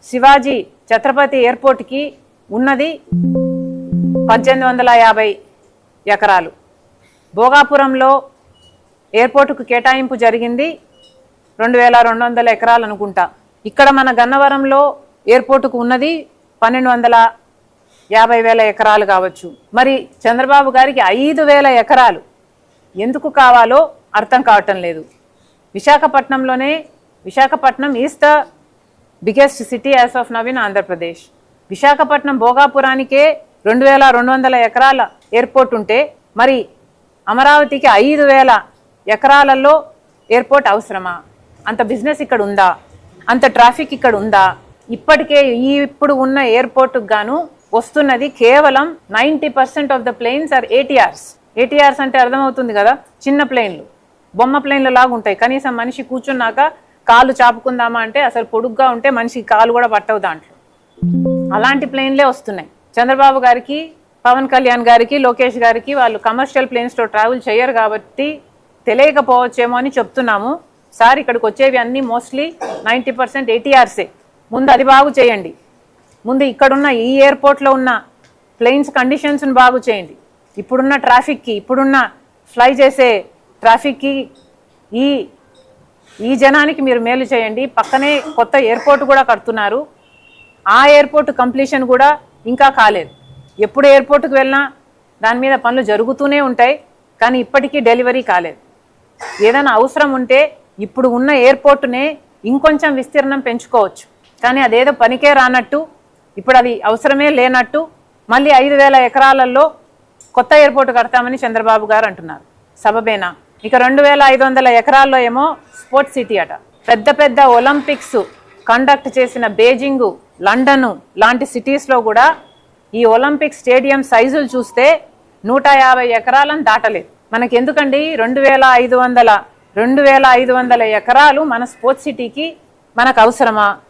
శివాజీ ఛత్రపతి ఎయిర్పోర్ట్కి ఉన్నది 1850 ఎకరాలు. భోగాపురంలో ఎయిర్పోర్టుకు కేటాయింపు జరిగింది 2200 ఎకరాలు అనుకుంటా. ఇక్కడ మన గన్నవరంలో ఎయిర్పోర్టుకు ఉన్నది 1250,000 ఎకరాలు కావచ్చు. మరి చంద్రబాబు గారికి 5,000 ఎకరాలు ఎందుకు కావాలో అర్థం కావటం లేదు. Visakhapatnam is the biggest city as of now in Andhra Pradesh. Visakhapatnam భోగాపురానికే 2200 ఎకరాల ఎయిర్పోర్ట్ ఉంటే మరి అమరావతికి 5,000 ఎకరాలలో ఎయిర్పోర్ట్ అవసరమా? అంత బిజినెస్ ఇక్కడ ఉందా? అంత ట్రాఫిక్ ఇక్కడ ఉందా? ఇప్పటికే ఇప్పుడు ఉన్న ఎయిర్పోర్టుకు గాను వస్తున్నది కేవలం 90% ఆఫ్ ద ప్లేన్స్ ఆర్ ఏటీఆర్స్. ఏటీఆర్స్ అంటే అర్థమవుతుంది కదా, చిన్న ప్లేన్లు, బొమ్మ ప్లేన్లు లాగా ఉంటాయి. కనీసం మనిషి కూర్చున్నాక కాలు చాపుకుందామా అంటే అసలు పొడుగ్గా ఉంటే మనిషికి కాలు కూడా పట్టవు దాంట్లో. అలాంటి ప్లేన్లే వస్తున్నాయి. చంద్రబాబు గారికి, పవన్ కళ్యాణ్ గారికి, లోకేష్ గారికి వాళ్ళు కమర్షియల్ ప్లేన్స్తో ట్రావెల్ చేయరు కాబట్టి తెలియకపోవచ్చేమో అని చెప్తున్నాము. సార్ ఇక్కడికి వచ్చేవి అన్నీ మోస్ట్లీ 90% ఏటీఆర్సే. ముందు అది బాగు చేయండి. ముందు ఇక్కడున్న ఈ ఎయిర్పోర్ట్లో ఉన్న ప్లేన్స్ కండిషన్స్ని బాగు చేయండి. ఇప్పుడున్న ట్రాఫిక్కి, ఇప్పుడున్న ఫ్లై చేసే ట్రాఫిక్కి, ఈ జనానికి మీరు మేలు చేయండి. పక్కనే కొత్త ఎయిర్పోర్ట్ కూడా కడుతున్నారు. ఆ ఎయిర్పోర్ట్ కంప్లీషన్ కూడా ఇంకా కాలేదు. ఎప్పుడు ఎయిర్పోర్ట్కి వెళ్ళినా దాని మీద పనులు జరుగుతూనే ఉంటాయి, కానీ ఇప్పటికీ డెలివరీ కాలేదు. ఏదైనా అవసరం ఉంటే ఇప్పుడు ఉన్న ఎయిర్పోర్టునే ఇంకొంచెం విస్తీర్ణం పెంచుకోవచ్చు, కానీ అదేదో పనికే రానట్టు, ఇప్పుడు అది అవసరమే లేనట్టు మళ్ళీ 5,000 ఎకరాలలో కొత్త ఎయిర్పోర్ట్ కడతామని చంద్రబాబు గారు అంటున్నారు. సబబేనా? ఇక 2,500 ఎకరాల్లో ఏమో స్పోర్ట్స్ సిటీ అట. పెద్ద పెద్ద ఒలింపిక్స్ కండక్ట్ చేసిన బీజింగ్, లండన్ లాంటి సిటీస్లో కూడా ఈ ఒలింపిక్ స్టేడియం సైజులు చూస్తే 150 ఎకరాలను దాటలేదు. మనకి ఎందుకండి 2,500 ఎకరాలు మన స్పోర్ట్స్ సిటీకి మనకు అవసరమా?